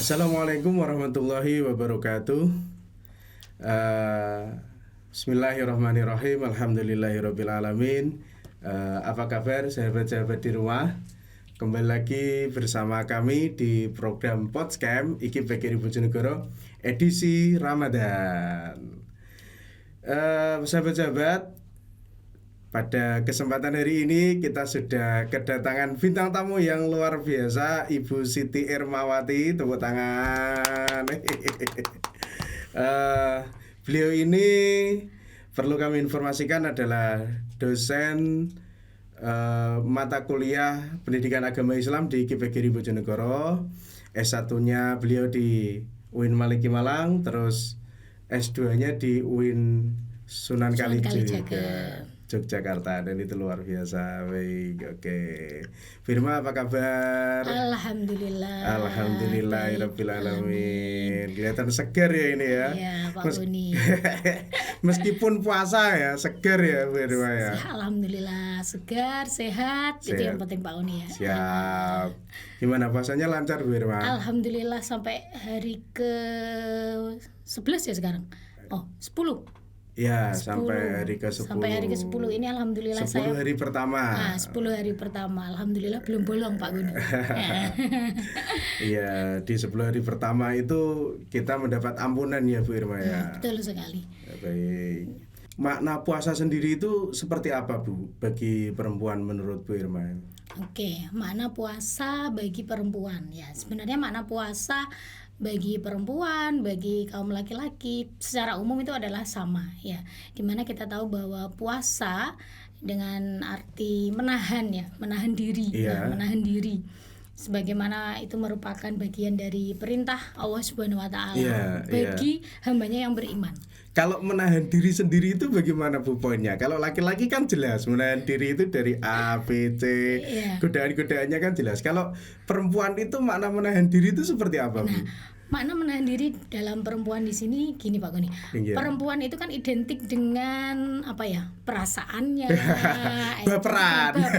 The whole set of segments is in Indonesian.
Assalamualaikum warahmatullahi wabarakatuh. Bismillahirrahmanirrahim. Alhamdulillahirabbil alamin. Apa kabar sahabat-sahabat di rumah? Kembali lagi bersama kami di program Podcast iki PGRI Bojonegoro edisi Ramadan. Sahabat-sahabat, pada kesempatan hari ini kita sudah kedatangan bintang tamu yang luar biasa, Ibu Siti Ermawati. Tepuk tangan. Beliau ini perlu kami informasikan adalah dosen mata kuliah Pendidikan Agama Islam di PGRI Bojonegoro. S1-nya beliau di UIN Maliki Malang, terus S2-nya di UIN Sunan Kalijaga Yogyakarta, dan itu luar biasa. Baik, oke. Firma, apa kabar? Alhamdulillahirabbil alamin. Kelihatan segar ya ini ya. Iya, Pak Boni. Meskipun puasa ya, segar ya Firma ya. Alhamdulillah segar, sehat. Itu yang penting Pak Boni ya. Siap. Gimana puasanya, lancar Firma? Alhamdulillah sampai hari ke 11 ya sekarang. 10. Ya, 10. sampai hari ke-10. Sampai hari ke-10 ini alhamdulillah 10 hari pertama. 10 hari pertama. Alhamdulillah belum bolong Pak Boni. Iya, di 10 hari pertama itu kita mendapat ampunan ya Bu Irma ya. Betul sekali. Baik. Makna puasa sendiri itu seperti apa Bu bagi perempuan menurut Bu Irma? Oke, makna puasa bagi perempuan ya. Sebenarnya makna puasa bagi perempuan, bagi kaum laki-laki secara umum itu adalah sama ya. Dimana kita tahu bahwa puasa dengan arti menahan ya, menahan diri, menahan diri. Sebagaimana itu merupakan bagian dari perintah Allah Subhanahu wa taala bagi hambanya yang beriman. Kalau menahan diri sendiri itu bagaimana Bu poinnya? Kalau laki-laki kan jelas menahan diri itu dari A, B, C, godaan-godaannya kan jelas. Kalau perempuan itu makna menahan diri itu seperti apa Bu? Makna menahan diri dalam perempuan di sini gini Pak Goni. Perempuan itu kan identik dengan apa ya? Perasaannya, baperannya,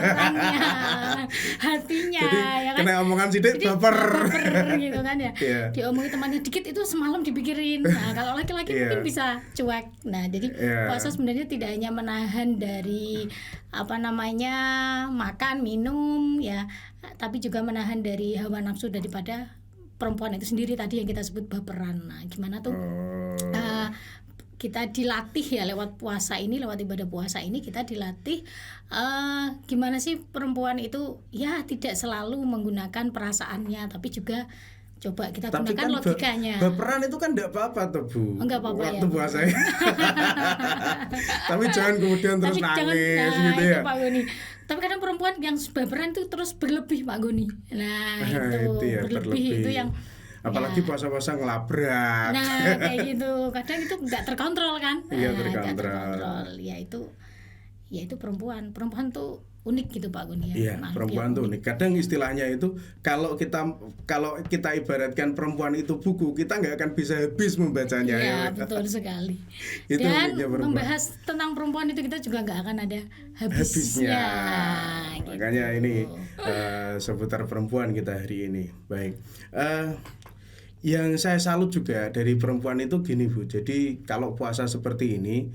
hatinya. Jadi, ya kan? Kena omongan sidik baper gitu kan ya. Diomongin temannya dikit itu semalam dipikirin. Nah, kalau laki-laki mungkin bisa cuek. Nah, jadi puasa sebenarnya tidak hanya menahan dari makan, minum ya, tapi juga menahan dari hawa nafsu daripada perempuan itu sendiri tadi yang kita sebut baperan. Nah, gimana tuh kita dilatih ya lewat puasa ini, lewat ibadah puasa ini kita dilatih gimana sih perempuan itu ya tidak selalu menggunakan perasaannya, tapi juga coba kita gunakan kan logikanya. Baperan itu kan enggak apa-apa tuh Bu. Enggak apa-apa waktu puasa ya. Tapi jangan kemudian terus nangis gitu ya. Pak Goni. Tapi kadang perempuan yang baperan itu terus berlebih Pak Goni. Nah, itu ya, berlebih itu yang apalagi puasa-puasa ngelabrak. Nah, kayak gitu. Kadang itu enggak terkontrol kan? Iya, terkontrol. Ya itu perempuan. Perempuan tuh unik gitu Pak Goni ya. Iya, perempuan tuh unik. Kadang istilahnya itu kalau kita ibaratkan perempuan itu buku, kita nggak akan bisa habis membacanya. Iya, betul sekali. Itu dan membahas tentang perempuan itu kita juga nggak akan ada habisnya. Gitu. Makanya ini seputar perempuan kita hari ini. Baik. Yang saya salut juga dari perempuan itu gini Bu. Jadi kalau puasa seperti ini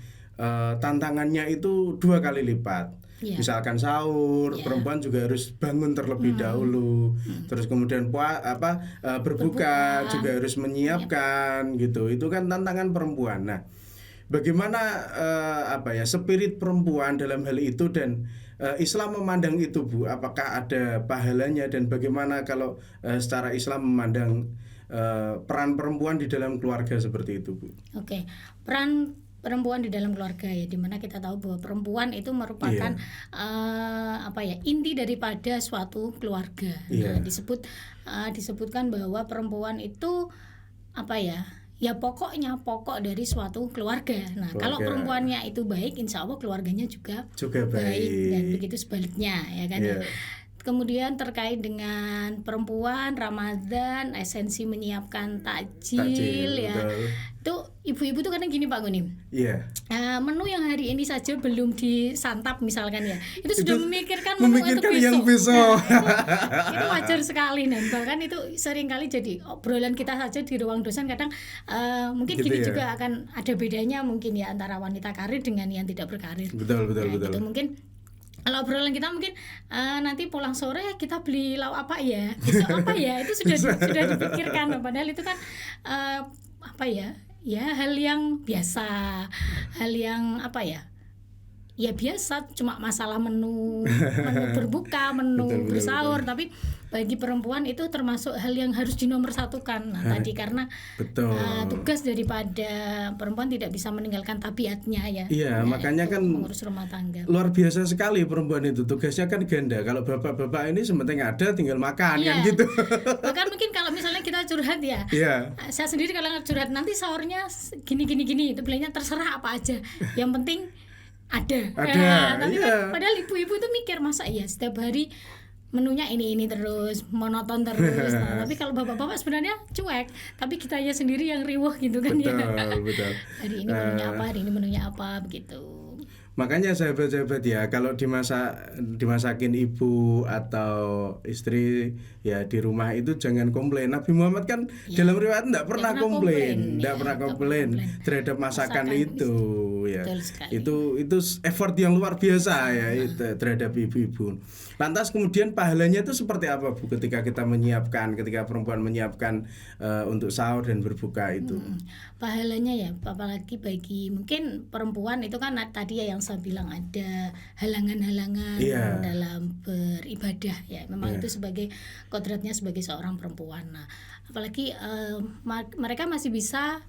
tantangannya itu 2 kali lipat. Misalkan sahur, perempuan juga harus bangun terlebih dahulu. Terus kemudian berbuka juga harus menyiapkan gitu. Itu kan tantangan perempuan. Nah, bagaimana spirit perempuan dalam hal itu, dan Islam memandang itu Bu? Apakah ada pahalanya, dan bagaimana kalau secara Islam memandang peran perempuan di dalam keluarga seperti itu Bu? Oke, peran perempuan di dalam keluarga ya, dimana kita tahu bahwa perempuan itu merupakan inti daripada suatu keluarga. Nah, disebutkan bahwa perempuan itu pokok dari suatu keluarga. Nah, kalau perempuannya itu baik, insya Allah keluarganya juga baik. Dan begitu sebaliknya ya kan. kemudian terkait dengan perempuan, Ramadan, esensi menyiapkan takjil ya. betul. Itu ibu-ibu tuh kadang gini Pak Gunim. Iya. Menu yang hari ini saja belum disantap misalkan ya, itu sudah memikirkan menu Memikirkan itu yang besok. besok. Itu wajar sekali, dan bahkan itu sering kali jadi obrolan kita saja di ruang dosen kadang mungkin Gitu gini ya. juga akan ada bedanya mungkin ya antara wanita karir dengan yang tidak berkarir. Betul. Gitu. Mungkin kalau obrolan kita mungkin nanti pulang sore kita beli lauk apa ya, besok apa ya, itu sudah dipikirkan. Padahal itu kan apa ya hal yang biasa, hal yang apa ya biasa, cuma masalah menu berbuka, menu Betul, bersahur. Tapi bagi perempuan itu termasuk hal yang harus dinomorsatukan. Nah, tadi karena Betul. tugas daripada perempuan tidak bisa meninggalkan tabiatnya ya. Iya, makanya itu kan mengurus rumah tangga. luar biasa sekali perempuan itu, tugasnya kan ganda. Kalau bapak-bapak ini sementing ada tinggal makan kan Iya. gitu. Bahkan mungkin kalau misalnya kita curhat ya, Iya. saya sendiri kalau curhat nanti sahurnya gini itu belinya terserah apa aja, yang penting ada. Tapi iya. kan, padahal ibu-ibu itu mikir masa iya setiap hari menunya ini terus monoton terus. Nah, tapi kalau bapak-bapak sebenarnya cuek, tapi kitanya sendiri yang riweh gitu kan ya. Betul. Hari ini menunya apa, hari ini menunya apa begitu. Makanya sahabat-sahabat ya, kalau dimasakin ibu atau istri ya di rumah itu jangan komplain. Nabi Muhammad kan dalam riwayat enggak pernah komplain terhadap masakan itu ya. Itu effort yang luar biasa ya itu terhadap ibu-ibu. Lantas kemudian pahalanya itu seperti apa Bu ketika perempuan menyiapkan untuk sahur dan berbuka itu? Pahalanya ya apalagi bagi mungkin perempuan itu kan tadi ya yang saya bilang ada halangan-halangan dalam beribadah ya. Memang itu sebagai kodratnya sebagai seorang perempuan. Nah, apalagi mereka masih bisa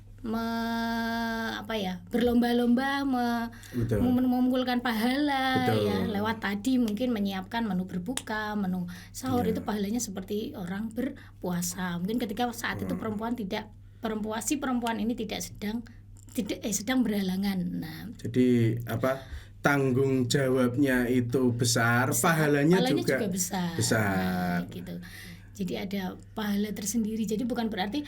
berlomba-lomba mengumpulkan pahala ya lewat tadi mungkin menyiapkan menu berbuka, menu sahur. Itu pahalanya seperti orang berpuasa. Mungkin ketika saat itu perempuan ini sedang berhalangan. Nah, jadi tanggung jawabnya itu besar, pahalanya juga besar. Nah, gitu. Jadi ada pahala tersendiri. Jadi bukan berarti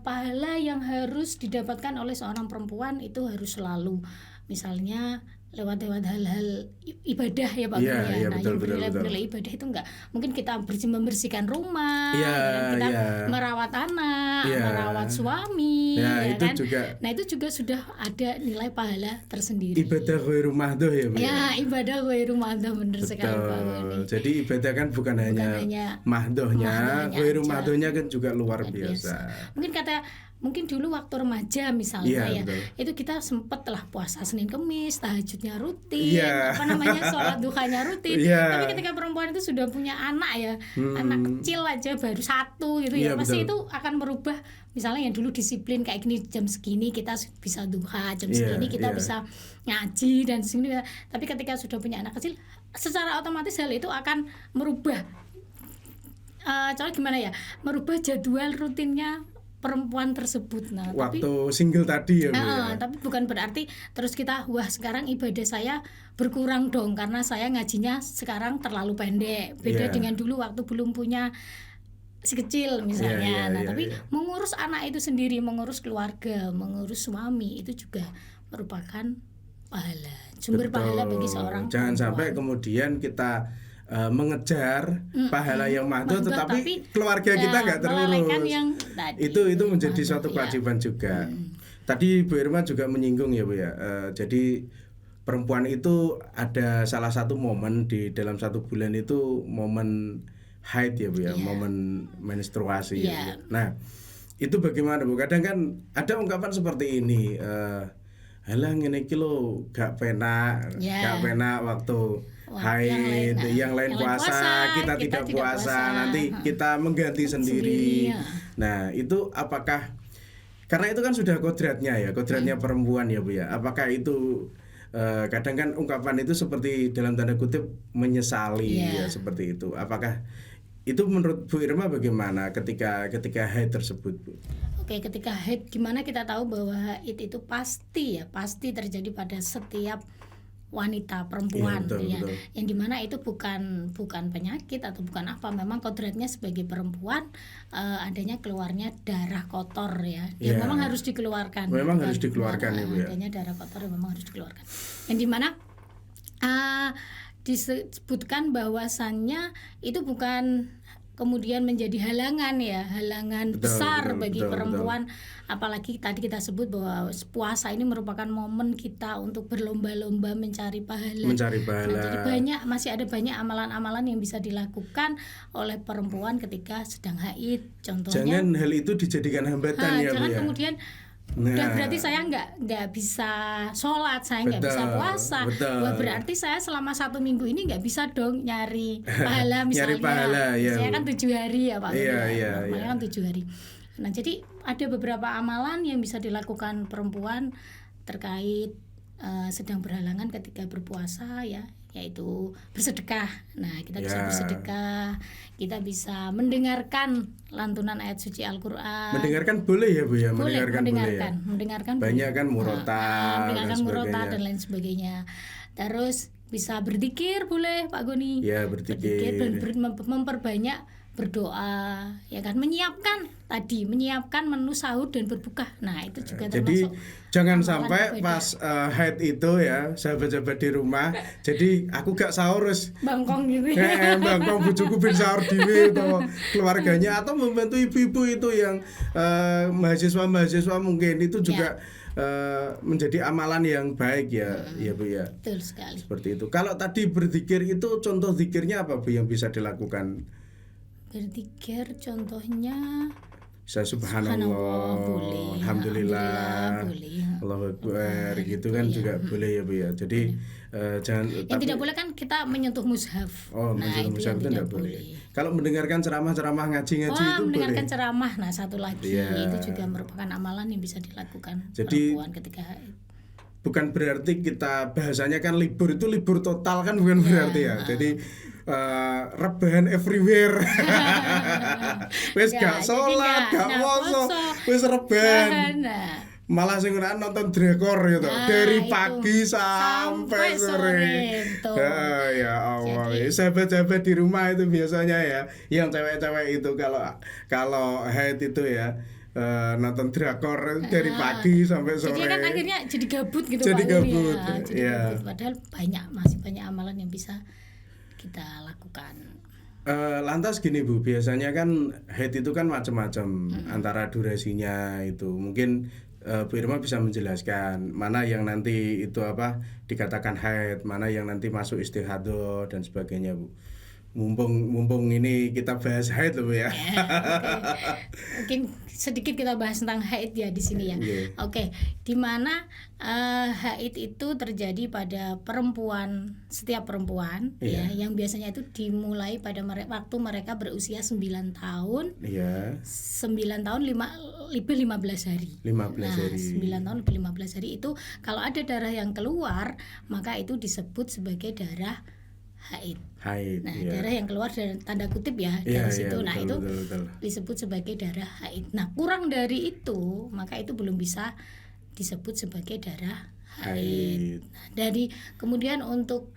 pahala yang harus didapatkan oleh seorang perempuan itu harus selalu misalnya lewat hal-hal ibadah ya Pak. Iya, nah, betul, yang bernilai ibadah itu enggak. Mungkin kita membersihkan rumah, kita merawat anak, merawat suami, itu kan? Juga. Nah, itu juga sudah ada nilai pahala tersendiri. Ibadah ghairu mahdoh ya Bu. Ya, ibadah ghairu mahdoh, benar sekali Pak. Jadi ibadah kan bukan hanya mahdohnya, ghairu mahdohnya kan juga luar biasa. Mungkin dulu waktu remaja misalnya itu kita sempet lah puasa Senin Kemis, tahajudnya rutin, sholat duhanya rutin. Tapi ketika perempuan itu sudah punya anak ya, anak kecil aja baru 1 gitu ya, pasti itu akan merubah. Misalnya yang dulu disiplin kayak gini, jam segini kita bisa duha, jam segini kita bisa ngaji dan segini. Tapi ketika sudah punya anak kecil, secara otomatis hal itu akan merubah. Soalnya gimana ya? Merubah jadwal rutinnya perempuan tersebut. Nah, waktu single tadi ya, tapi bukan berarti terus kita sekarang ibadah saya berkurang dong karena saya ngajinya sekarang terlalu pendek. Beda dengan dulu waktu belum punya si kecil misalnya. Tapi mengurus anak itu sendiri, mengurus keluarga, mengurus suami itu juga merupakan pahala, sumber pahala bagi seorang jangan perempuan. Sampai kemudian kita mengejar pahala yang mahdoh tetapi keluarga kita nggak terurus. Itu menjadi suatu kewajiban juga. Tadi Bu Irma juga menyinggung ya Bu ya. Jadi perempuan itu ada salah satu momen di dalam 1 bulan itu momen haid ya Bu ya, momen menstruasi ya. Nah, itu bagaimana Bu? Kadang kan ada ungkapan seperti ini, halah ngene iki lho gak penak waktu haid, yang lain puasa, kita tidak puasa, nanti kita mengganti sendiri. Nah, itu apakah karena itu kan sudah kodratnya perempuan ya Bu ya. Apakah itu kadang kan ungkapan itu seperti dalam tanda kutip menyesali ya seperti itu. Apakah itu menurut Bu Irma bagaimana ketika haid tersebut Bu? Oke, ketika haid gimana kita tahu bahwa haid itu pasti terjadi pada setiap wanita perempuan betul, ya, betul. yang dimana itu bukan penyakit atau bukan apa, memang kodratnya sebagai perempuan adanya keluarnya darah kotor ya, yang memang harus dikeluarkan. Memang harus dikeluarkan ya, Bu ya. Adanya darah kotor yang memang harus dikeluarkan. Yang dimana disebutkan bahwasannya itu bukan kemudian menjadi halangan besar bagi perempuan. Apalagi tadi kita sebut bahwa puasa ini merupakan momen kita untuk berlomba-lomba mencari pahala. Nah, jadi masih ada banyak amalan-amalan yang bisa dilakukan oleh perempuan ketika sedang haid. Contohnya, jangan hal itu dijadikan hambatan ya, Bu jangan ya. kemudian udah berarti saya nggak bisa sholat, saya nggak bisa puasa. Wah, berarti saya selama 1 minggu ini nggak bisa dong nyari pahala misalnya. Nyari pahala, ya. Saya kan 7 hari ya Pak. Iya. Kan 7 hari. Nah, jadi ada beberapa amalan yang bisa dilakukan perempuan terkait sedang berhalangan ketika berpuasa ya, yaitu bersedekah. Nah, kita bisa bersedekah, kita bisa mendengarkan lantunan ayat suci Al-Qur'an. Mendengarkan boleh ya, Bu ya? Mendengarkan banyak kan murotal, mendengarkan murotal dan lain sebagainya. Terus bisa berzikir boleh Pak Goni. Ya, berzikir dan memperbanyak berdoa, ya kan, menyiapkan menu sahur dan berbuka. Nah, itu juga termasuk. Jadi jangan sampai pas haid itu ya, sahabat-sahabat di rumah, jadi aku gak sahur wis bangkong gitu. Bangkong bojoku ben sahur dhewe atau keluarganya, atau membantu ibu-ibu itu yang mahasiswa mungkin itu juga menjadi amalan yang baik ya, ya Bu ya. Betul sekali. Seperti itu. Kalau tadi berzikir itu contoh zikirnya apa Bu yang bisa dilakukan? Berzikir contohnya Subhanallah, boleh, Alhamdulillah, boleh, Allahu Akbar, gitu kan juga boleh ya Bu ya. Jadi jangan. Yang tidak boleh kan kita menyentuh mushaf. Menyentuh mushaf itu tidak boleh. Kalau mendengarkan ceramah-ceramah ngaji-ngaji itu mendengarkan boleh. ceramah, nah satu lagi itu juga merupakan amalan yang bisa dilakukan perempuan ketika haid. Bukan berarti kita bahasanya kan libur itu libur total kan, bukan berarti ya. Jadi rebahan everywhere. Wis gak sholat, gak poso, wis rebahan. Malah sing nonton drakor gitu dari pagi sampai sore. Ya Allah. Sahabat-sahabat di rumah itu biasanya ya, yang cewek-cewek itu kalau haid itu ya nonton drakor dari pagi sampai sore. Jadi kan akhirnya jadi gabut gitu Jadi Pak. Gabut. Gabut. Padahal masih banyak amalan yang bisa kita lakukan. Lantas gini Bu, biasanya kan haid itu kan macam-macam, antara durasinya itu mungkin Bu Irma bisa menjelaskan mana yang nanti itu dikatakan haid, mana yang nanti masuk istihadho dan sebagainya Bu. Mumpung ini kita bahas haid loh ya. Mungkin sedikit kita bahas tentang haid ya di sini ya. Oke, di mana haid itu terjadi pada setiap perempuan ya, yang biasanya itu dimulai pada waktu mereka berusia 9 tahun. 9 tahun lebih 15 hari. 15 hari. 9 tahun lebih 15 hari itu kalau ada darah yang keluar, maka itu disebut sebagai darah haid. Nah, darah yang keluar dari tanda kutip ya dari situ. Betul. Disebut sebagai darah haid. Nah, kurang dari itu, maka itu belum bisa disebut sebagai darah haid. Nah, dari kemudian untuk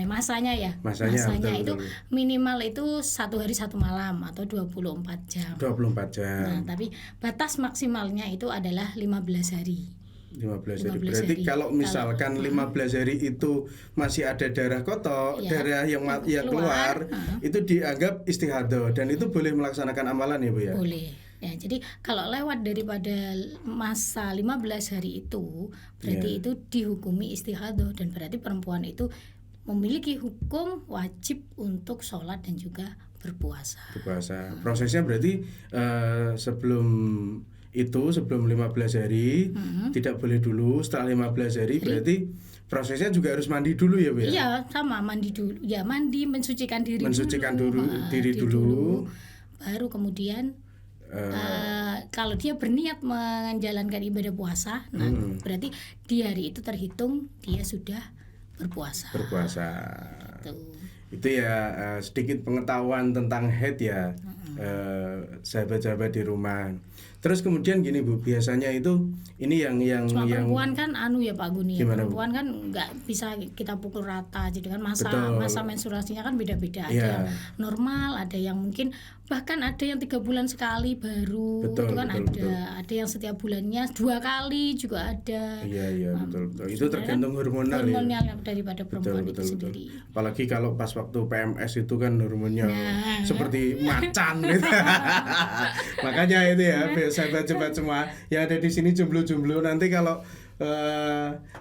masanya ya. Masanya itu minimal itu 1 hari 1 malam atau 24 jam. 24 jam. Nah, tapi batas maksimalnya itu adalah 15 hari. 15 hari. Berarti kalau misalkan 15 hari itu masih ada darah kotor, darah yang keluar, itu dianggap istihadho dan itu boleh melaksanakan amalan ya Bu ya? Boleh. Ya, jadi kalau lewat daripada masa 15 hari itu, berarti itu dihukumi istihadho dan berarti perempuan itu memiliki hukum wajib untuk sholat dan juga berpuasa. Prosesnya berarti sebelum 15 hari tidak boleh dulu, setelah 15 hari berarti prosesnya juga harus mandi dulu ya Bu ya? Iya, sama, mandi dulu. Ya, mensucikan diri dulu. Baru kemudian kalau dia berniat menjalankan ibadah puasa, berarti di hari itu terhitung dia sudah berpuasa. gitu. Itu ya sedikit pengetahuan tentang haid ya, sahabat-sahabat di rumah. Terus kemudian gini Bu, biasanya itu ini yang Cuma perempuan kan ya Pak Guni ya, Gimana, Bu? perempuan kan nggak bisa kita pukul rata, jadi kan Betul. masa menstruasinya kan beda-beda, ada Iya. yang normal, ada yang mungkin bahkan ada yang 3 bulan sekali baru, Betul, itu kan betul, ada yang setiap bulannya 2 kali juga ada. Iya betul. Itu Sebenarnya tergantung hormonal ya. hormonal daripada perempuan itu sendiri. Apalagi kalau pas waktu PMS itu kan hormonnya seperti macan gitu. Makanya itu ya, sahabat-sahabat semua yang ada di sini jomblo-jomblo, nanti kalau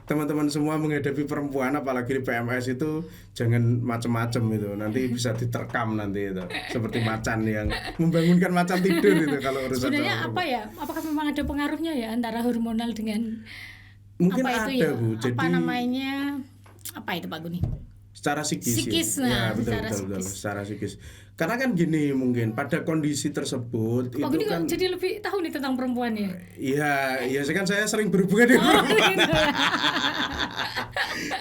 teman-teman semua menghadapi perempuan apalagi di PMS itu jangan macem-macem itu, nanti bisa diterkam nanti itu seperti macan yang membangunkan macan tidur itu kalau urusan Sebenarnya sama apa ya? Apakah memang ada pengaruhnya ya antara hormonal dengan mungkin apa itu ada ya? Bu, jadi Apa namanya? Apa itu Pak Guni? secara psikis Nah, ya betul, secara betul, psikis. secara psikis. Karena kan gini, mungkin pada kondisi tersebut Pak itu Guni kan kok jadi lebih tahu nih tentang perempuan ya? iya kan saya sering berhubungan dengan perempuan. Gitu.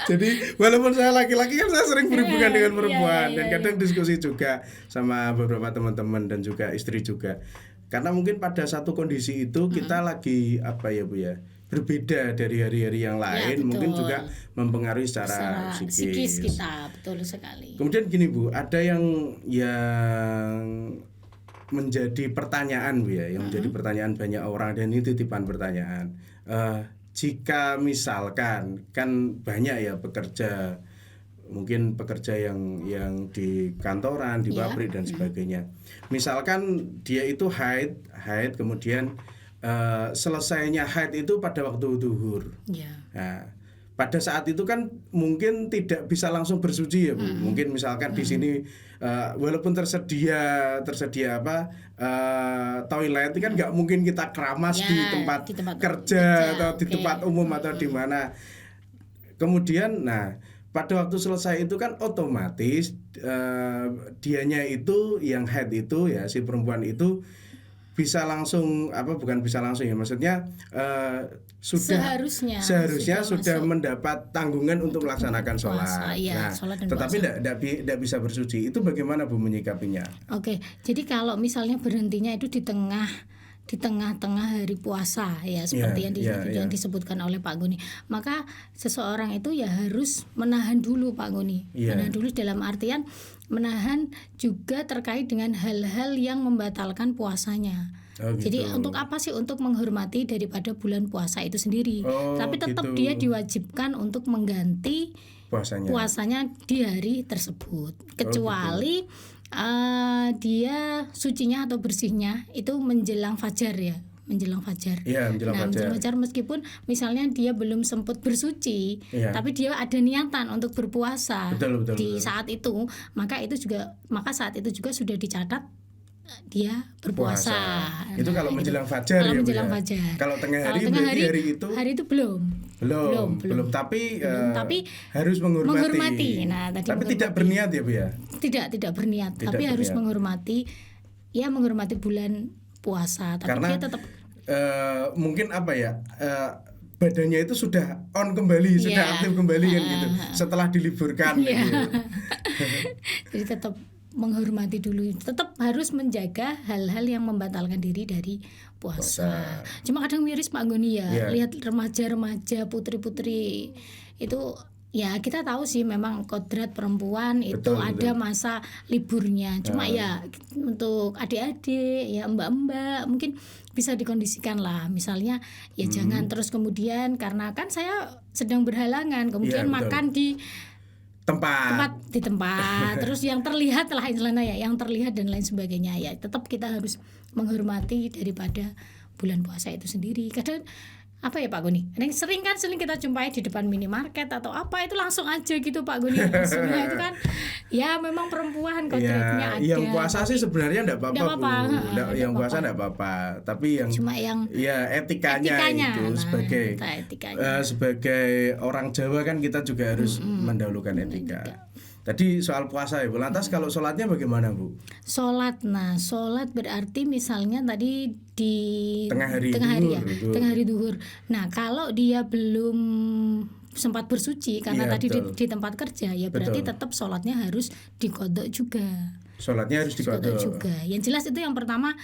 Jadi walaupun saya laki-laki kan saya sering berhubungan Iya, dengan iya, perempuan iya, dan iya. kadang diskusi juga sama beberapa teman-teman dan juga istri juga. Karena mungkin pada satu kondisi itu kita lagi apa ya Bu ya, berbeda dari hari-hari yang lain, betul. mungkin juga mempengaruhi Secara secara psikis psikis. kita, betul sekali. Kemudian gini Bu, ada yang menjadi pertanyaan Bu ya, yang menjadi pertanyaan banyak orang dan ini titipan pertanyaan. Jika misalkan kan banyak ya pekerja, mungkin pekerja yang di kantoran, di pabrik dan sebagainya. Misalkan dia itu haid kemudian selesainya haid itu pada waktu zuhur. Ya. Nah, pada saat itu kan mungkin tidak bisa langsung bersuci ya Bu. Mungkin misalkan di sini walaupun tersedia apa toilet kan nggak mungkin kita keramas Ya, di tempat di tempat kerja atau di oke. tempat umum atau di mana. Kemudian pada waktu selesai itu kan otomatis dianya itu yang haid itu ya, si perempuan itu bisa langsung bukan bisa langsung ya, maksudnya seharusnya sudah masuk mendapat tanggungan untuk melaksanakan sholat. iya, sholat dan tetapi tidak bisa bersuci. Itu bagaimana Bu menyikapinya? Oke, jadi kalau misalnya berhentinya itu di tengah-tengah hari puasa ya, seperti yang disebutkan oleh Pak Guni, maka seseorang itu ya harus menahan dulu Pak Guni. Menahan dulu dalam artian menahan juga terkait dengan hal-hal yang membatalkan puasanya. Jadi untuk apa sih? Untuk menghormati daripada bulan puasa itu sendiri. Tapi tetap dia diwajibkan untuk mengganti puasanya di hari tersebut. Kecuali dia sucinya atau bersihnya itu menjelang fajar ya. Menjelang fajar. Iya, menjelang fajar meskipun misalnya dia belum sempat bersuci, tapi dia ada niatan untuk berpuasa saat itu, maka saat itu juga sudah dicatat dia berpuasa. Itu kalau menjelang fajar ya. Menjelang fajar. Kalau tengah hari hari itu belum. Tapi harus menghormati. Nah, tapi tidak berniat ya Bu ya. Tidak berniat, tapi harus menghormati bulan puasa. Tapi karena dia tetap mungkin badannya itu sudah on kembali, sudah aktif kembali kan gitu. Setelah diliburkan gitu. Jadi tetap menghormati dulu, tetap harus menjaga hal-hal yang membatalkan diri dari puasa. Cuma kadang miris Pak Goni ya, lihat remaja-remaja, putri-putri itu ya, kita tahu sih memang kodrat perempuan itu ada masa liburnya. Cuma ya untuk adik-adik ya, mbak-mbak mungkin bisa dikondisikan lah, misalnya ya jangan terus kemudian karena kan saya sedang berhalangan kemudian makan di tempat terus yang terlihat lah istilahnya ya, yang terlihat dan lain sebagainya ya, tetap kita harus menghormati daripada bulan puasa itu sendiri. Kadang apa ya Pak Guni, sering kita jumpai di depan minimarket atau apa itu langsung aja gitu Pak Guni. Sebenarnya itu kan ya memang perempuan kodratnya ada. Yang puasa sih sebenarnya enggak apa-apa. Yang puasa enggak apa-apa, tapi yang cuma yang ya etikanya itu sebagai orang Jawa kan kita juga harus mendahulukan etika. Tadi soal puasa ya Bu. Lantas kalau sholatnya bagaimana Bu? Sholat berarti misalnya tadi di tengah hari duhur. Nah kalau dia belum sempat bersuci karena Iya, tadi betul. di tempat kerja, ya berarti Betul. tetap sholatnya harus diqadha juga. Sholatnya harus Diqadha diqadha. juga. Yang jelas itu yang pertama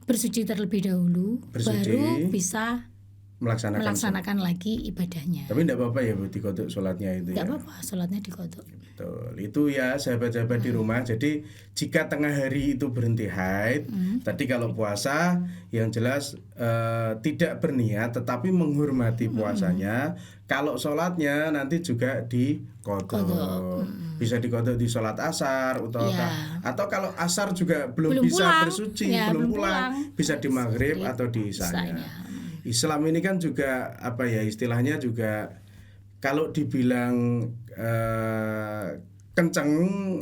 bersuci terlebih dahulu, Bersuci. baru bisa melaksanakan lagi ibadahnya. Tapi enggak apa-apa ya Bu diqadha sholatnya itu Nggak ya. apa-apa, sholatnya diqadha. Betul. Itu ya sahabat-sahabat di rumah. Jadi jika tengah hari itu berhenti haid, tadi kalau puasa yang jelas tidak berniat tetapi menghormati puasanya. Kalau sholatnya nanti juga diqadha. Bisa diqadha di sholat asar atau kalau asar juga belum bisa pulang. bersuci, Ya, belum belum pulang, pulang. bisa di maghrib atau di isanya. Islam ini kan juga apa ya istilahnya juga kalau dibilang kenceng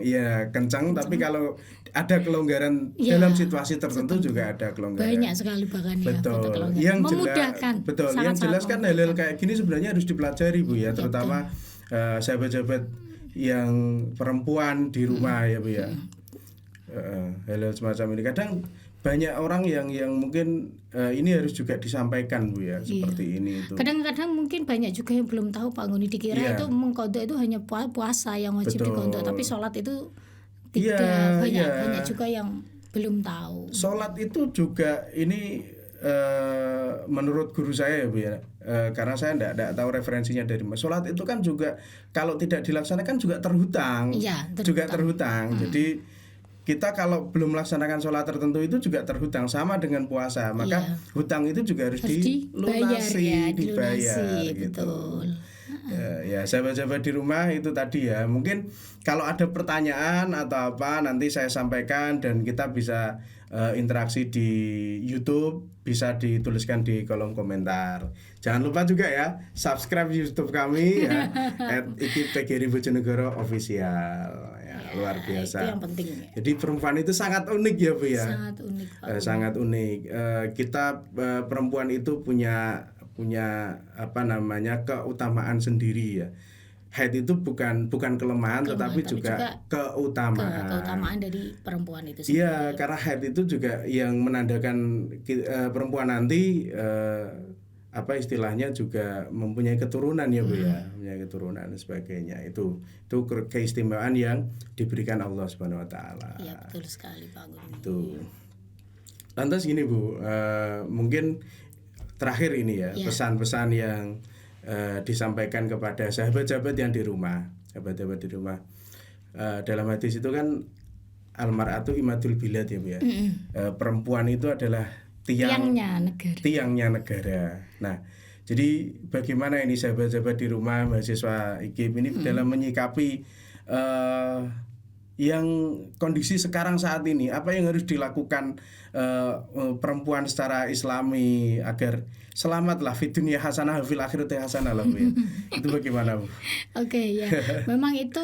ya kenceng, tapi kalau ada kelonggaran Ya, dalam situasi tertentu juga ada kelonggaran. Banyak sekali bahkan ya. Betul. ada kelonggaran. Yang memudahkan. betul. Yang jelas kan hal-hal kayak gini sebenarnya harus dipelajari Bu ya, terutama sahabat-sahabat yang perempuan di rumah ya Bu ya. Hal-hal semacam ini kadang banyak orang yang mungkin ini harus juga disampaikan Bu ya, seperti ini itu. Kadang-kadang mungkin banyak juga yang belum tahu Pak Guni, dikira itu mengqadha itu hanya puasa yang wajib diqadha, tapi sholat itu tidak. Banyak juga yang belum tahu. Sholat itu juga ini menurut guru saya ya Bu ya, karena saya enggak tahu referensinya dari mana. Sholat itu kan juga kalau tidak dilaksanakan juga terhutang. Iya, Juga terhutang. Jadi kita kalau belum melaksanakan sholat tertentu itu juga terhutang, sama dengan puasa. Maka hutang itu juga harus dilunasi, dibayar gitu. Betul. Ya sahabat-sahabat di rumah itu tadi ya. Mungkin kalau ada pertanyaan atau apa nanti saya sampaikan dan kita bisa interaksi di YouTube, bisa dituliskan di kolom komentar. Jangan lupa juga ya subscribe YouTube kami ya @IKIP Bojonegoro Official. Luar biasa. Itu yang penting. Jadi perempuan itu sangat unik ya Bu ya. Sangat unik. Sangat unik. Kita perempuan itu punya apa namanya keutamaan sendiri ya. Haid itu bukan kelemahan tetapi juga keutamaan dari perempuan itu sendiri. Iya, karena haid itu juga yang menandakan perempuan nanti apa istilahnya juga mempunyai keturunan ya Bu ya, mempunyai keturunan dan sebagainya. Itu keistimewaan yang diberikan Allah Subhanahu wa taala. Iya, betul sekali Pak Guru. Itu. Lantas gini Bu, mungkin terakhir ini ya, pesan-pesan yang disampaikan kepada sahabat-sahabat yang di rumah, sahabat-sahabat di rumah. Dalam hadis itu kan almar'atu imadul bilad ya Bu ya. Perempuan itu adalah tiangnya negara. Nah, jadi bagaimana ini sahabat-sahabat di rumah mahasiswa IKIP ini dalam menyikapi yang kondisi sekarang saat ini, apa yang harus dilakukan perempuan secara Islami agar selamatlah fi dunya hasanah fil akhirati hasanah lah Bu ya. Itu bagaimana Bu? Oke, ya. Memang itu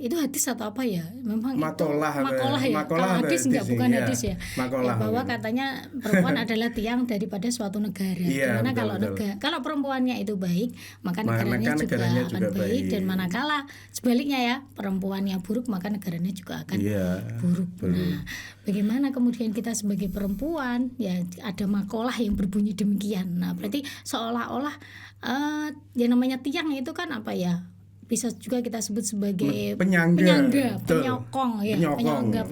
hadis atau apa ya? Memang makalah ya. Kalau hadis enggak, bukan hadis ya. Makalah, bahwa katanya perempuan adalah tiang daripada suatu negara. Dimana kalau perempuannya itu baik, maka negaranya juga akan baik. Dan manakala sebaliknya ya, perempuannya buruk, maka negaranya juga akan buruk. Nah, bagaimana kemudian kita sebagai perempuan ya ada makalah yang berbunyi demikian. Nah, berarti seolah-olah yang namanya tiang itu kan apa ya? Bisa juga kita sebut sebagai penyangga, penyokong ya, penyokong. Nah,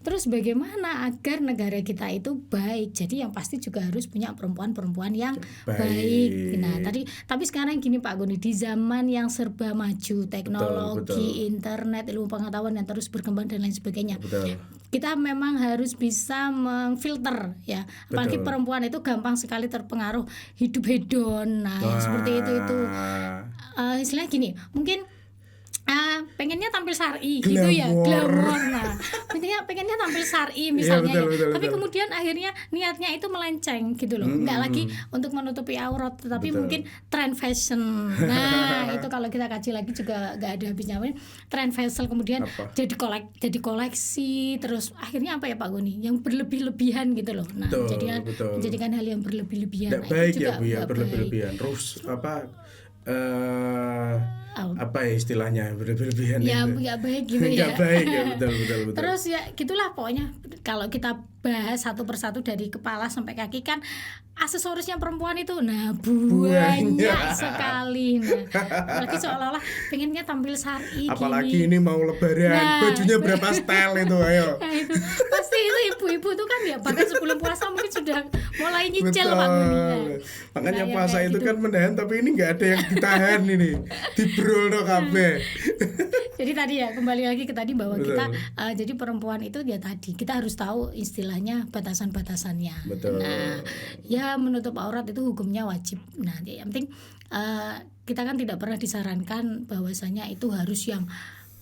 terus bagaimana agar negara kita itu baik? Jadi yang pasti juga harus punya perempuan-perempuan yang baik. Nah, tapi sekarang gini Pak Guni, di zaman yang serba maju, teknologi, internet, ilmu pengetahuan yang terus berkembang dan lain sebagainya. Kita memang harus bisa mengfilter ya. Apalagi perempuan itu gampang sekali terpengaruh hidup hedon. Nah, seperti itu istilahnya gini, mungkin pengennya tampil syar'i gitu ya, glamor. Nah, pengennya tampil syar'i misalnya. Betul. Kemudian akhirnya niatnya itu melenceng gitu loh. Enggak lagi untuk menutupi aurat, tetapi mungkin trend fashion. Nah, itu kalau kita kaji lagi juga enggak ada habisnya. Trend fashion kemudian jadi koleksi, terus akhirnya apa ya Pak Guni? Yang berlebih-lebihan gitu loh. Nah, menjadikan hal yang berlebih-lebihan. Nah, baik ya Bu ya, berlebih-lebihan. Terus apa ya istilahnya berlebihan ya nggak baik gitu ya. Nggak baik ya, betul. Terus ya gitulah pokoknya kalau kita bahas satu persatu dari kepala sampai kaki kan aksesorisnya perempuan itu banyak sekali. Apalagi seolah-olah pengennya tampil syar'i apalagi gini. ini mau lebaran, bajunya berapa style itu, ayo. Nah, itu pasti itu ibu-ibu tuh kan ya bahkan sebelum puasa mungkin sudah mulai nyicil Betul. Pak Guni. Makanya Nah, puasa kayak itu gitu. kan menahan, tapi ini nggak ada yang ditahan ini, dibrol no kabeh. Jadi tadi ya kembali lagi ke tadi bahwa Betul. kita jadi perempuan itu ya tadi kita harus tahu istilahnya batasan-batasannya. Betul. Nah, ya menutup aurat itu hukumnya wajib. Nah, yang penting kita kan tidak pernah disarankan bahwasanya itu harus yang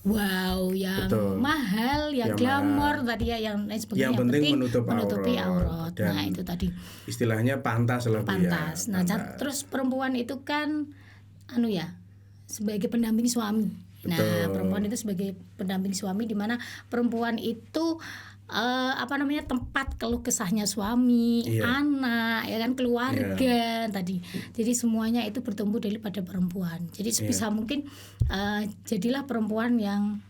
wow, yang Betul. mahal, yang Yang glamor mahal. tadi ya, yang lain sebagainya. Yang penting menutupi aurat. aurat. Nah, Dan itu tadi istilahnya pantas lah Bu, pantas. ya. Nah, Pantas. terus perempuan itu kan sebagai pendamping suami. Nah, Betul. perempuan itu sebagai pendamping suami di mana perempuan itu tempat keluh kesahnya suami, Iya. anak, ya kan keluarga tadi. Jadi semuanya itu bertumbuh daripada perempuan. Jadi sebisa mungkin jadilah perempuan yang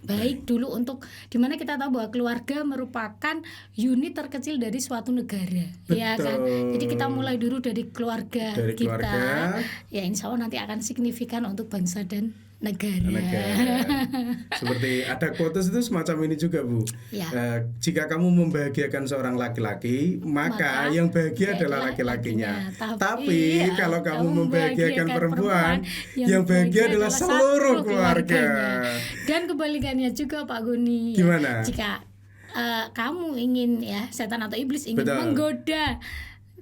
baik dulu untuk dimana kita tahu bahwa keluarga merupakan unit terkecil dari suatu negara, ya kan. Jadi kita mulai dulu dari keluarga kita, ya insya Allah nanti akan signifikan untuk bangsa dan negara. Seperti ada quotes itu semacam ini juga Bu. Ya. Jika kamu membahagiakan seorang laki-laki, maka yang bahagia adalah laki-lakinya. Tapi kalau kamu membahagiakan perempuan, yang bahagia adalah seluruh keluarga. Dan kebalikannya juga Pak Guni. Gimana? Jika kamu ingin setan atau iblis ingin Betul. menggoda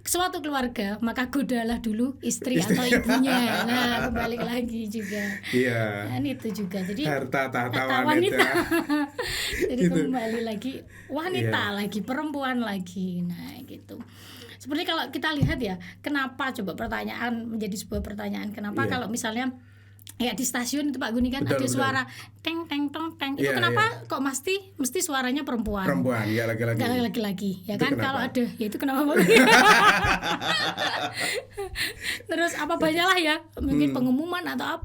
suatu keluarga, maka godalah dulu istri atau ibunya. Nah, kembali lagi juga. Iya. Dan itu juga. Jadi Harta tahta wanita. wanita. Jadi Gitu. kembali lagi wanita lagi, perempuan lagi. Nah, gitu. Seperti kalau kita lihat ya, kenapa coba menjadi sebuah pertanyaan, kenapa kalau misalnya ya di stasiun itu Pak Guni kan Betul, ada betul. suara teng teng tong teng. Itu Iya, kenapa kok mesti suaranya perempuan? Perempuan, ya laki-laki. Nggak laki-laki, ya Itu kan? kenapa? Kalau ada, ya itu kenapa? Terus apa banyaklah ya, mungkin pengumuman atau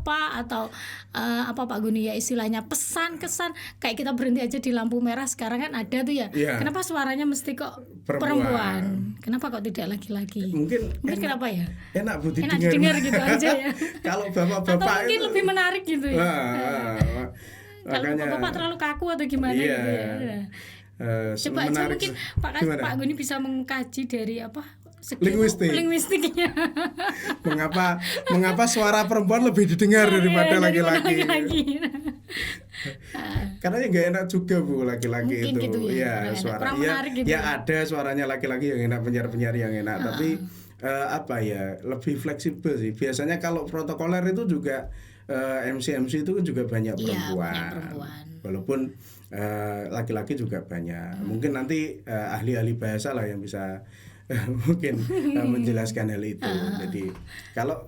apa Pak Guni ya istilahnya pesan kesan kayak kita berhenti aja di lampu merah sekarang kan ada tuh ya. Iya. Kenapa suaranya mesti kok perempuan? Kenapa kok tidak laki-laki? Mungkin Kenapa ya? enak Bu Enak didengar. didengar gitu aja ya. Kalau Atau bapak-bapak mungkin itu lebih menarik gitu ya. Kalau makanya bapak terlalu kaku atau gimana iya. gitu ya. Coba aja menarik mungkin Pak Guni bisa mengkaji dari segi linguistiknya. mengapa suara perempuan lebih didengar daripada laki-laki? Karena ya nggak enak juga Bu laki-laki Mungkin itu. gitu ya, Suara kurang menarik gitu ya ya. ada suaranya laki-laki yang enak, penyiar-penyiar yang enak, tapi lebih fleksibel sih. Biasanya kalau protokoler itu juga MC itu juga banyak perempuan. Banyak perempuan. Walaupun laki-laki juga banyak. Mungkin nanti ahli-ahli bahasa lah yang bisa mungkin menjelaskan hal itu. Jadi kalau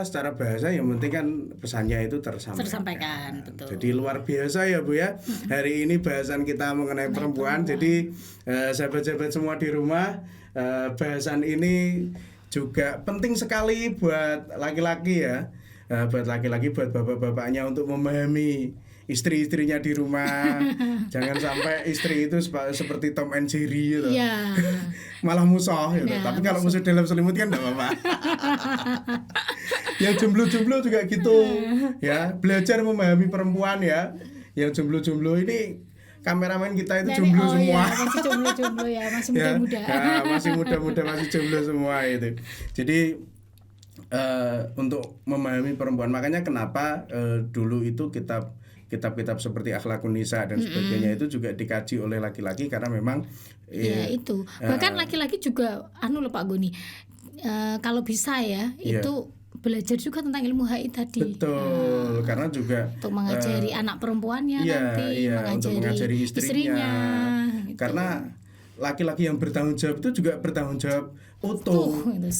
secara bahasa yang penting kan pesannya itu tersampaikan. Betul. Jadi luar biasa ya Bu ya. Hari ini bahasan kita mengenai perempuan. Jadi sahabat-sahabat semua di rumah, bahasan ini juga penting sekali buat laki-laki ya. Buat laki-laki, buat bapak-bapaknya untuk memahami istri-istrinya di rumah. Jangan sampai istri itu seperti Tom and Jerry gitu. Iya. Malah musuh gitu. Nah, Tapi kalau musuh dalam selimut kan enggak apa-apa. Yang jomblo-jomblo juga gitu. Ya, belajar memahami perempuan ya. Yang jomblo-jomblo ini kameramen kita itu jomblo semua. Iya, masih jomblo ya, masih muda-muda. Ya, masih muda-muda, masih jomblo semua itu. Jadi untuk memahami perempuan, makanya kenapa dulu itu kitab-kitab seperti Akhlakun Nisa dan sebagainya itu juga dikaji oleh laki-laki karena memang itu. Bahkan laki-laki juga loh Pak Guni. Kalau bisa ya, itu belajar juga tentang ilmu HI tadi. Betul, karena juga untuk mengajari anak perempuannya nanti, untuk mengajari istrinya. gitu. Karena laki-laki yang bertanggung jawab itu juga bertanggung jawab utuh.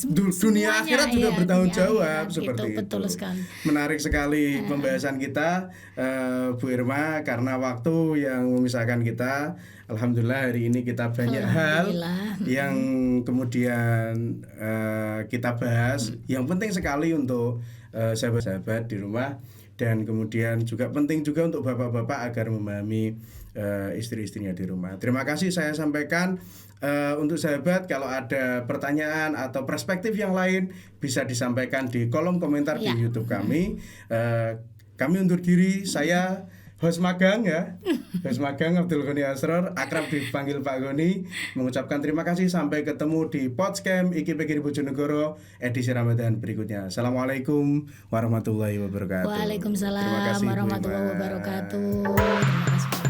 Dunia Semuanya, akhirat juga bertanggung dunia jawab akhirat, seperti itu. Betul sekali. Menarik sekali pembahasan kita, Bu Irma, karena waktu yang memisahkan kita. Alhamdulillah hari ini kita banyak hal yang kemudian kita bahas. Yang penting sekali untuk sahabat-sahabat di rumah, dan kemudian juga penting juga untuk bapak-bapak agar memahami istri-istrinya di rumah. Terima kasih saya sampaikan. Untuk sahabat, kalau ada pertanyaan atau perspektif yang lain bisa disampaikan di kolom komentar di YouTube kami. Kami undur diri, saya host magang host magang Abdul Ghani Asror, akrab dipanggil Pak Goni, mengucapkan terima kasih. Sampai ketemu di Podcast IKIP Bojonegoro edisi Ramadan berikutnya. Assalamualaikum warahmatullahi wabarakatuh. Waalaikumsalam warahmatullahi wabarakatuh. Terima kasih.